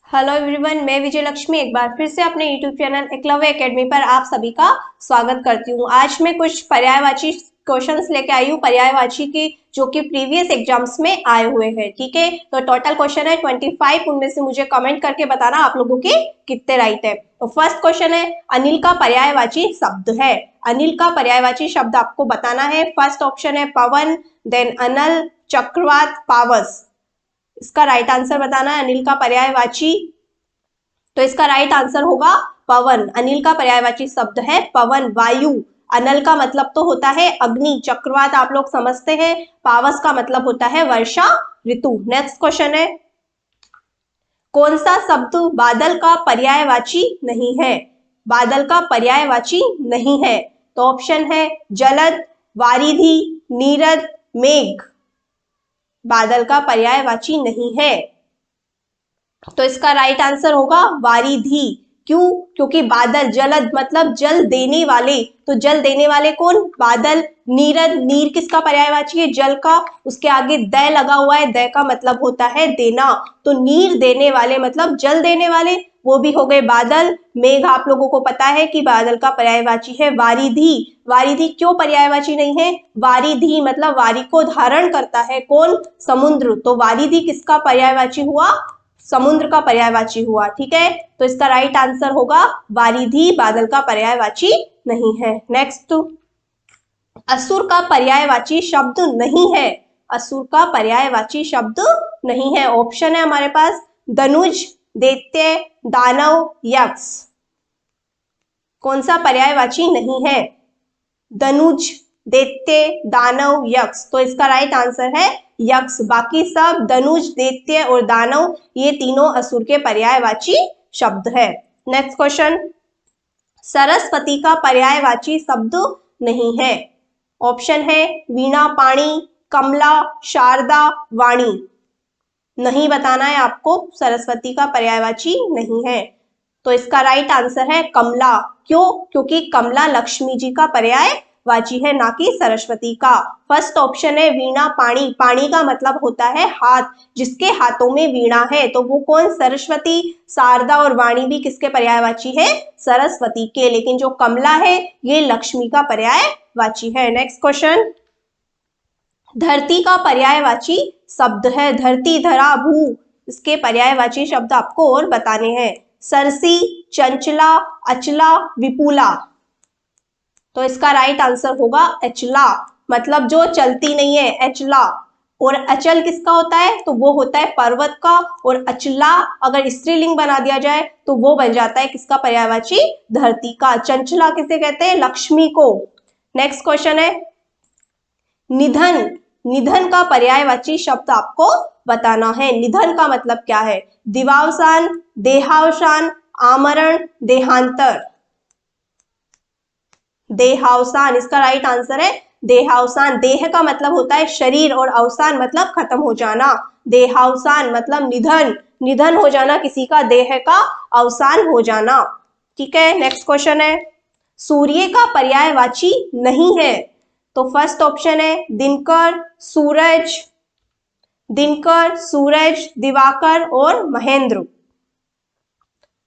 Hello everyone, मैं विजय लक्ष्मी एक बार फिर से अपने यूट्यूब चैनल एकलव्य एकेडमी पर आप सभी का स्वागत करती हूँ। आज मैं कुछ पर्यायवाची क्वेश्चंस लेके आई हूँ, पर्यायवाची की जो कि प्रीवियस एग्जाम्स में आए हुए हैं। ठीक है, तो टोटल क्वेश्चन है 25। उनमें से मुझे कमेंट करके बताना आप लोगों के कितने राइट है। तो फर्स्ट क्वेश्चन है, अनिल का पर्यायवाची शब्द है। अनिल का पर्यायवाची शब्द आपको बताना है। फर्स्ट ऑप्शन है पवन, देन अनल, चक्रवात, पावस। इसका राइट आंसर बताना है अनिल का पर्यायवाची। तो इसका राइट आंसर होगा पवन। अनिल का पर्यायवाची शब्द है पवन, वायु। अनल का मतलब तो होता है अग्नि, चक्रवात आप लोग समझते हैं, पावस का मतलब होता है वर्षा ऋतु। नेक्स्ट क्वेश्चन है, कौन सा शब्द बादल का पर्यायवाची नहीं है? बादल का पर्यायवाची नहीं है। तो ऑप्शन है जलद, वारिधि, नीरद, मेघ। बादल का पर्यायवाची नहीं है, तो इसका राइट आंसर होगा वारिधि। क्यों? क्योंकि बादल, जलद मतलब जल देने वाले, तो जल देने वाले कौन? बादल। नीरद, नीर किसका पर्यायवाची है? जल का। उसके आगे द लगा हुआ है, द का मतलब होता है देना, तो नीर देने वाले मतलब जल देने वाले, वो भी हो गए बादल। मेघ आप लोगों को पता है कि बादल का पर्यायवाची है वारिधि। वारिधि क्यों पर्यायवाची नहीं है? वारिधि मतलब वारी को धारण करता है कौन? समुद्र। तो वारिधि किसका पर्यायवाची हुआ? समुद्र का पर्यायवाची हुआ। ठीक है, तो इसका राइट आंसर होगा वारिधि, बादल का पर्यायवाची नहीं है। नेक्स्ट, असुर का पर्यायवाची शब्द नहीं है। असुर का पर्यायवाची शब्द नहीं है। ऑप्शन है हमारे पास धनुज, दैत्य, दानव, यक्ष। कौन सा पर्यायवाची नहीं है? धनुज, दैत्य, दानव, यक्ष। तो इसका राइट आंसर है यक्ष। बाकी सब धनुष, दैत्य और दानव ये तीनों असुर के पर्यायवाची शब्द है। नेक्स्ट क्वेश्चन, सरस्वती का पर्यायवाची शब्द नहीं है। ऑप्शन है वीणा, पाणी, कमला, शारदा, वाणी। नहीं बताना है आपको, सरस्वती का पर्यायवाची नहीं है। तो इसका राइट आंसर है कमला। क्यों? क्योंकि कमला लक्ष्मी जी का पर्यायवाची है, ना कि सरस्वती का। फर्स्ट ऑप्शन है वीणा, पाणी। पाणी का मतलब होता है हाथ, जिसके हाथों में वीणा है, तो वो कौन? सरस्वती। शारदा और वाणी भी किसके पर्यायवाची है? सरस्वती के। लेकिन जो कमला है ये लक्ष्मी का पर्यायवाची है। नेक्स्ट क्वेश्चन, धरती का पर्यायवाची शब्द है। धरती, धरा, भू, इसके पर्यायवाची शब्द आपको और बताने हैं। सरसी, चंचला, अचला, विपुला। तो इसका राइट आंसर होगा अचला, मतलब जो चलती नहीं है, अचला। और अचल किसका होता है? तो वो होता है पर्वत का। और अचला अगर स्त्रीलिंग बना दिया जाए तो वो बन जाता है किसका पर्यायवाची? धरती का। चंचला किसे कहते हैं? लक्ष्मी को। नेक्स्ट क्वेश्चन है, निधन। निधन का पर्यायवाची शब्द आपको बताना है। निधन का मतलब क्या है? दिवावसान, देहावसान, आमरण, देहांतर। देहावसान, इसका राइट आंसर है देहावसान। देह का मतलब होता है शरीर और अवसान मतलब खत्म हो जाना। देहावसान मतलब निधन, निधन हो जाना किसी का, देह का अवसान हो जाना। ठीक है, नेक्स्ट क्वेश्चन है, सूर्य का पर्यायवाची नहीं है। तो फर्स्ट ऑप्शन है दिनकर, सूरज, दिनकर, सूरज, दिवाकर और महेंद्र।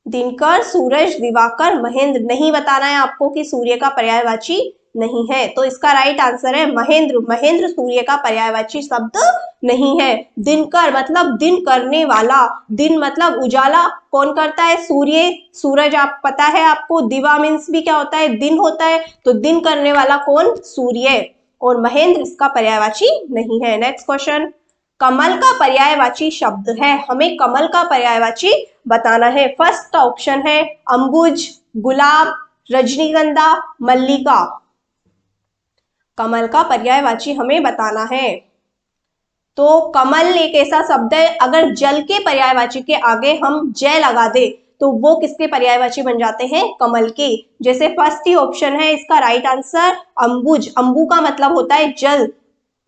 दिनकर, सूरज, दिवाकर, महेंद्र। नहीं बताना है आपको कि सूर्य का पर्यायवाची नहीं है, तो इसका राइट आंसर है महेंद्र। महेंद्र सूर्य का पर्यायवाची शब्द नहीं है। दिनकर मतलब दिन करने वाला, दिन मतलब उजाला कौन करता है? सूर्य। सूरज आप पता है आपको, दिवा मीन्स भी क्या होता है? दिन होता है, तो दिन करने वाला कौन? सूर्य। और महेंद्र इसका पर्यायवाची नहीं है। नेक्स्ट क्वेश्चन, कमल का पर्यायवाची शब्द है। हमें कमल का पर्यायवाची बताना है। फर्स्ट ऑप्शन है अंबुज, गुलाब, रजनीगंधा, मल्लिका। कमल का पर्यायवाची हमें बताना है। तो कमल एक ऐसा शब्द है, अगर जल के पर्यायवाची के आगे हम जय लगा दे तो वो किसके पर्यायवाची बन जाते हैं? कमल के। जैसे फर्स्ट ही ऑप्शन है इसका राइट आंसर अंबुज। अंबु का मतलब होता है जल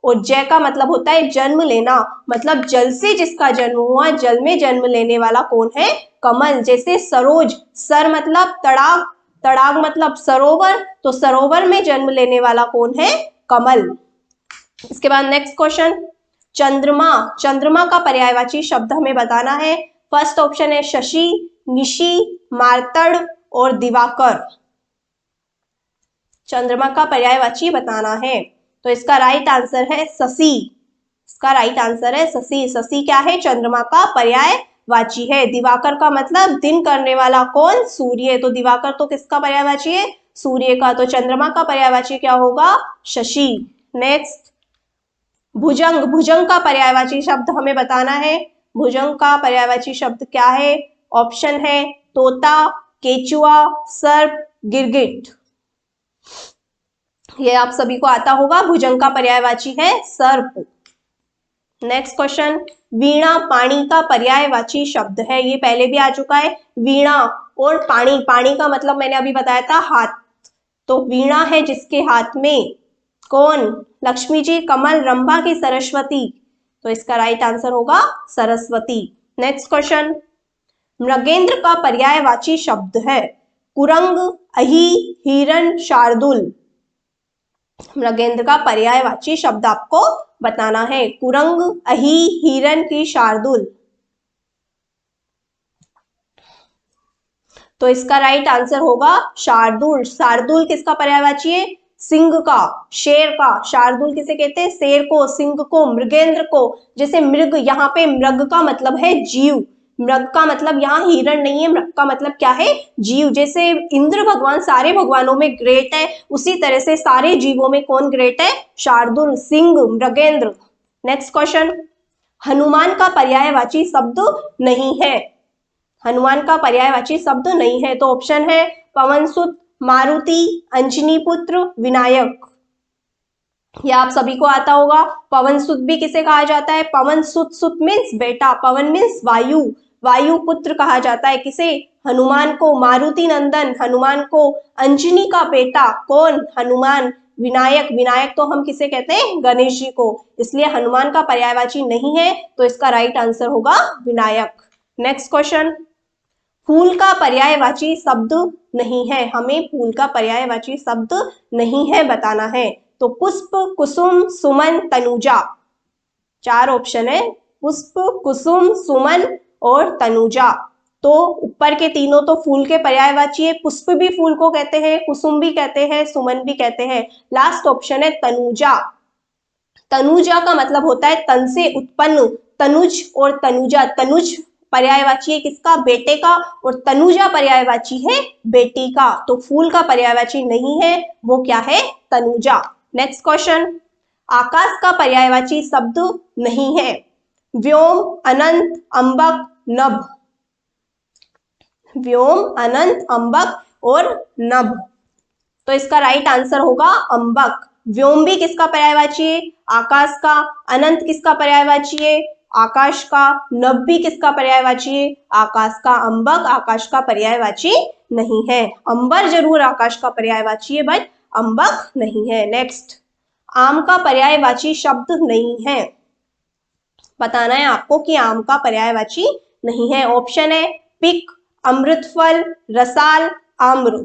और जय का मतलब होता है जन्म लेना, मतलब जल से जिसका जन्म हुआ, जल में जन्म लेने वाला कौन है? कमल। जैसे सरोज, सर मतलब तड़ाग, तड़ाग मतलब सरोवर, तो सरोवर में जन्म लेने वाला कौन है? कमल। इसके बाद नेक्स्ट क्वेश्चन, चंद्रमा। चंद्रमा का पर्यायवाची शब्द हमें बताना है। फर्स्ट ऑप्शन है शशि, निशि, मार्तड़ और दिवाकर। चंद्रमा का पर्यायवाची बताना है, तो इसका राइट आंसर है शशि। इसका राइट आंसर है शशि। शशि क्या है? चंद्रमा का पर्यायवाची है। दिवाकर का मतलब दिन करने वाला कौन? सूर्य। तो दिवाकर तो किसका पर्यायवाची है? सूर्य का। तो चंद्रमा का पर्यायवाची क्या होगा? शशि। नेक्स्ट, भुजंग। भुजंग का पर्यायवाची शब्द हमें बताना है। भुजंग का पर्यायवाची शब्द क्या है? ऑप्शन है तोता, केचुआ, सर्प, गिरगिट। ये आप सभी को आता होगा। भुजंग का पर्यायवाची है सर्प। नेक्स्ट क्वेश्चन, वीणा पानी का पर्यायवाची शब्द है। ये पहले भी आ चुका है। वीणा और पानी, पानी का मतलब मैंने अभी बताया था हाथ। तो वीणा है जिसके हाथ में, कौन? लक्ष्मी जी, कमल, रंभा की सरस्वती। तो इसका राइट आंसर होगा सरस्वती। नेक्स्ट क्वेश्चन, मृगेंद्र का पर्यायवाची शब्द है। कुरंग, अही, हिरण, शार्दुल। मृगेंद्र का पर्यायवाची शब्द आपको बताना है। कुरंग, अही, हिरण की शार्दुल। तो इसका राइट आंसर होगा शार्दुल। शार्दुल किसका पर्यायवाची है? सिंह का, शेर का। शार्दुल किसे कहते हैं? शेर को, सिंह को, मृगेंद्र को। जैसे मृग, यहाँ पे मृग का मतलब है जीव। मृग का मतलब यहाँ हिरण नहीं है, मृग का मतलब क्या है? जीव। जैसे इंद्र भगवान सारे भगवानों में ग्रेट है, उसी तरह से सारे जीवों में कौन ग्रेट है? शार्दुल, सिंह, मृगेंद्र। नेक्स्ट क्वेश्चन, हनुमान का पर्यायवाची शब्द नहीं है। हनुमान का पर्यायवाची शब्द नहीं है, तो ऑप्शन है पवनसुत, मारुति, अंजनी पुत्र, विनायक। यह आप सभी को आता होगा। पवनसुत भी किसे कहा जाता है? पवन सुत, सुत मीन्स बेटा, पवन मीन्स वायु, वायु पुत्र कहा जाता है किसे? हनुमान को। मारुति नंदन, हनुमान को। अंजनी का बेटा, कौन? हनुमान। विनायक, विनायक तो हम किसे कहते हैं? गणेश जी को। इसलिए हनुमान का पर्यायवाची नहीं है, तो इसका राइट आंसर होगा विनायक। नेक्स्ट क्वेश्चन, फूल का पर्यायवाची शब्द नहीं है। हमें फूल का पर्यायवाची शब्द नहीं है बताना है। तो पुष्प, कुसुम, सुमन, तनुजा। चार ऑप्शन है, पुष्प, कुसुम, सुमन और तनुजा। तो ऊपर के तीनों तो फूल के पर्यायवाची है। पुष्प भी फूल को कहते हैं, कुसुम भी कहते हैं, सुमन भी कहते हैं। लास्ट ऑप्शन है तनुजा। तनुजा का मतलब होता है तन से उत्पन्न। तनुज और तनुजा। तनुज पर्यायवाची है किसका? बेटे का। और तनुजा पर्यायवाची है बेटी का। तो फूल का पर्यायवाची नहीं है, वो क्या है? तनुजा। नेक्स्ट क्वेश्चन, आकाश का पर्यायवाची शब्द नहीं है। व्योम, अनंत, अंबक, नभ। व्योम, अनंत, अंबक और नभ। तो इसका राइट आंसर होगा अंबक। व्योम भी किसका पर्यायवाची है? आकाश का। अनंत किसका पर्यायवाची है? आकाश का। नभ भी किसका पर्यायवाची है? आकाश का। अंबक आकाश का पर्यायवाची नहीं है। अंबर जरूर आकाश का पर्यायवाची है, बट अंबक नहीं है। नेक्स्ट, आम का पर्यायवाची शब्द नहीं है। बताना है आपको कि आम का पर्यायवाची नहीं है। ऑप्शन है पिक, अमृतफल, रसाल, आम्र।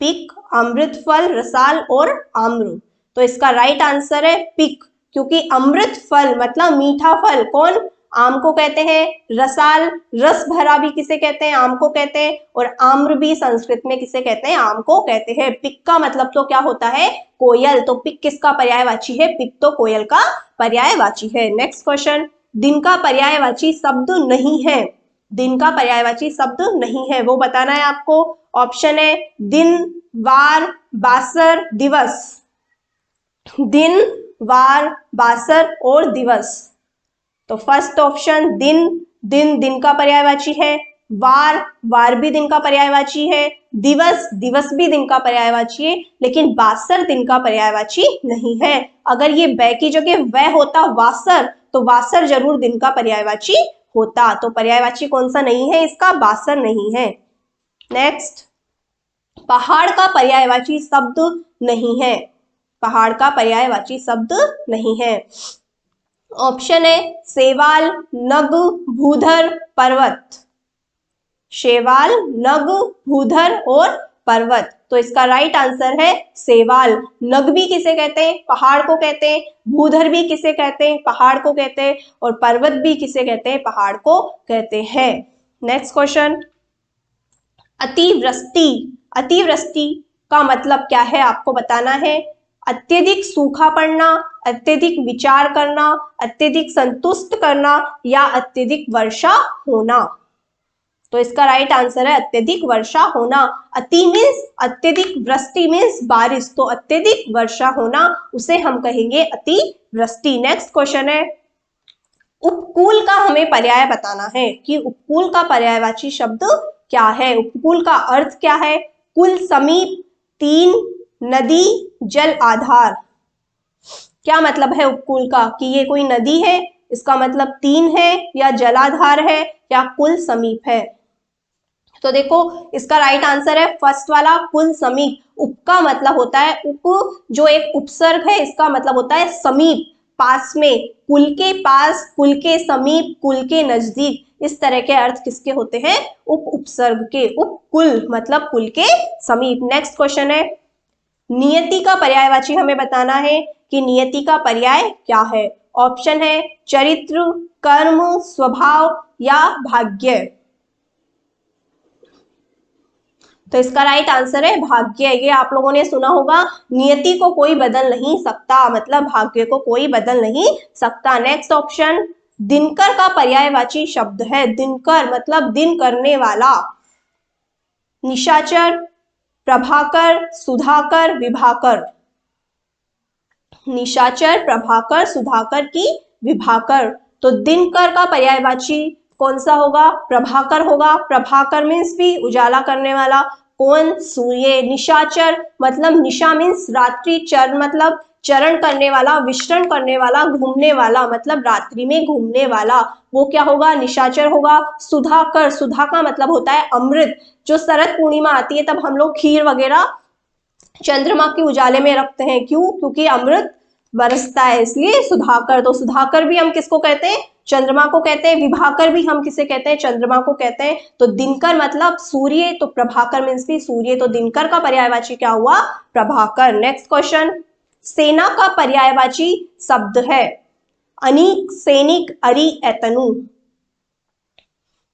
पिक, अमृतफल, रसाल और आम्र। तो इसका राइट आंसर है पिक, क्योंकि अमृत फल मतलब मीठा फल कौन? आम को कहते हैं। रसाल, रस भरा भी किसे कहते हैं? आम को कहते हैं। और आम्र भी संस्कृत में किसे कहते हैं? आम को कहते हैं। पिक का मतलब तो क्या होता है? कोयल। तो पिक किसका पर्यायवाची है? पिक तो कोयल का पर्यायवाची है। नेक्स्ट क्वेश्चन, दिन का पर्यायवाची शब्द नहीं है। दिन का पर्यायवाची शब्द नहीं है, वो बताना है आपको। ऑप्शन है दिन, वार, बासर, दिवस। दिन, वार, बासर और दिवस। तो फर्स्ट ऑप्शन दिन, दिन दिन का पर्यायवाची है। वार, वार भी दिन का पर्यायवाची है। दिवस, दिवस भी दिन का पर्यायवाची है। लेकिन बासर दिन का पर्यायवाची नहीं है। अगर ये बै की जगह वह होता वासर, तो वासर जरूर दिन का पर्यायवाची होता। तो पर्यायवाची कौन सा नहीं है इसका? बासर नहीं है। नेक्स्ट, पहाड़ का पर्यायवाची शब्द नहीं है। पहाड़ का पर्यायवाची शब्द नहीं है। ऑप्शन है सेवाल, नग, भूधर, पर्वत। शेवाल, नग, भूधर और पर्वत। तो इसका राइट आंसर है सेवाल। नगवी किसे कहते हैं? पहाड़ को कहते हैं। भूधर भी किसे कहते हैं? पहाड़ को कहते हैं। और पर्वत भी किसे कहते हैं? पहाड़ को कहते हैं। नेक्स्ट क्वेश्चन, अतिवृष्टि। अतिवृष्टि का मतलब क्या है आपको बताना है। अत्यधिक सूखा पड़ना, अत्यधिक विचार करना, अत्यधिक संतुष्ट करना या अत्यधिक वर्षा होना। तो इसका राइट आंसर है अत्यधिक वर्षा होना। अति मीन्स अत्यधिक, वृष्टि मीन्स बारिश, तो अत्यधिक वर्षा होना उसे हम कहेंगे अतिवृष्टि। नेक्स्ट क्वेश्चन है, उपकूल का हमें पर्याय बताना है कि उपकूल का पर्यायवाची शब्द क्या है। उपकूल का अर्थ क्या है? कुल, समीप, तीन, नदी, जल आधार। क्या मतलब है उपकूल का? कि ये कोई नदी है, इसका मतलब तीन है, या जलाधार है, या कुल समीप है। तो देखो इसका राइट आंसर है फर्स्ट वाला, कुल समीप। उप का मतलब होता है, उप जो एक उपसर्ग है, इसका मतलब होता है समीप, पास में, कुल के पास, कुल के समीप, कुल के नजदीक। इस तरह के अर्थ किसके होते हैं? उप उपसर्ग के। उपकुल मतलब कुल के समीप। नेक्स्ट क्वेश्चन है, नियति का पर्यायवाची हमें बताना है कि नियति का पर्याय क्या है। ऑप्शन है चरित्र, कर्म, स्वभाव या भाग्य। तो इसका राइट आंसर है भाग्य। ये आप लोगों ने सुना होगा, नियति को कोई बदल नहीं सकता, मतलब भाग्य को कोई बदल नहीं सकता। नेक्स्ट ऑप्शन, दिनकर का पर्यायवाची शब्द है। दिनकर मतलब दिन करने वाला। निशाचर, प्रभाकर, सुधाकर, विभाकर। निशाचर, प्रभाकर, सुधाकर की विभाकर। तो दिनकर का पर्यायवाची कौन सा होगा? प्रभाकर होगा। प्रभाकर मीन्स भी उजाला करने वाला। कौन? सूर्य। निशाचर मतलब निशा मीन्स रात्रि, चर मतलब चरण करने वाला, विचरण करने वाला, घूमने वाला मतलब रात्रि में घूमने वाला, वो क्या होगा? निशाचर होगा। सुधाकर, सुधा का मतलब होता है अमृत। जो शरद पूर्णिमा आती है तब हम लोग खीर वगैरह चंद्रमा के उजाले में रखते हैं। क्यों? क्योंकि अमृत बरसता है, इसलिए सुधाकर। तो सुधाकर भी हम किसको कहते हैं? चंद्रमा को कहते हैं। विभाकर भी हम किसे कहते हैं? चंद्रमा को कहते हैं। तो दिनकर मतलब सूर्य, तो प्रभाकर मीन्स भी सूर्य, तो दिनकर का पर्यायवाची क्या हुआ? प्रभाकर। नेक्स्ट क्वेश्चन, सेना का पर्यायवाची शब्द है। अनीक, सैनिक, अरि, एतनु।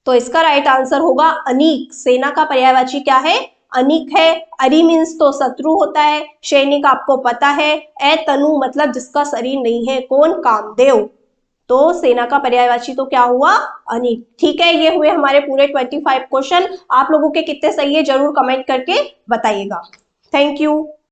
तो इसका राइट आंसर होगा अनीक। सेना का पर्यायवाची क्या है? अनीक है। अरि मीन्स तो शत्रु होता है। सैनिक आपको पता है। एतनु मतलब जिसका शरीर नहीं है। कौन? कामदेव। तो सेना का पर्यायवाची तो क्या हुआ? अनीक। ठीक है, ये हुए हमारे पूरे 25 क्वेश्चन। आप लोगों के कितने सही है जरूर कमेंट करके बताइएगा। Thank you.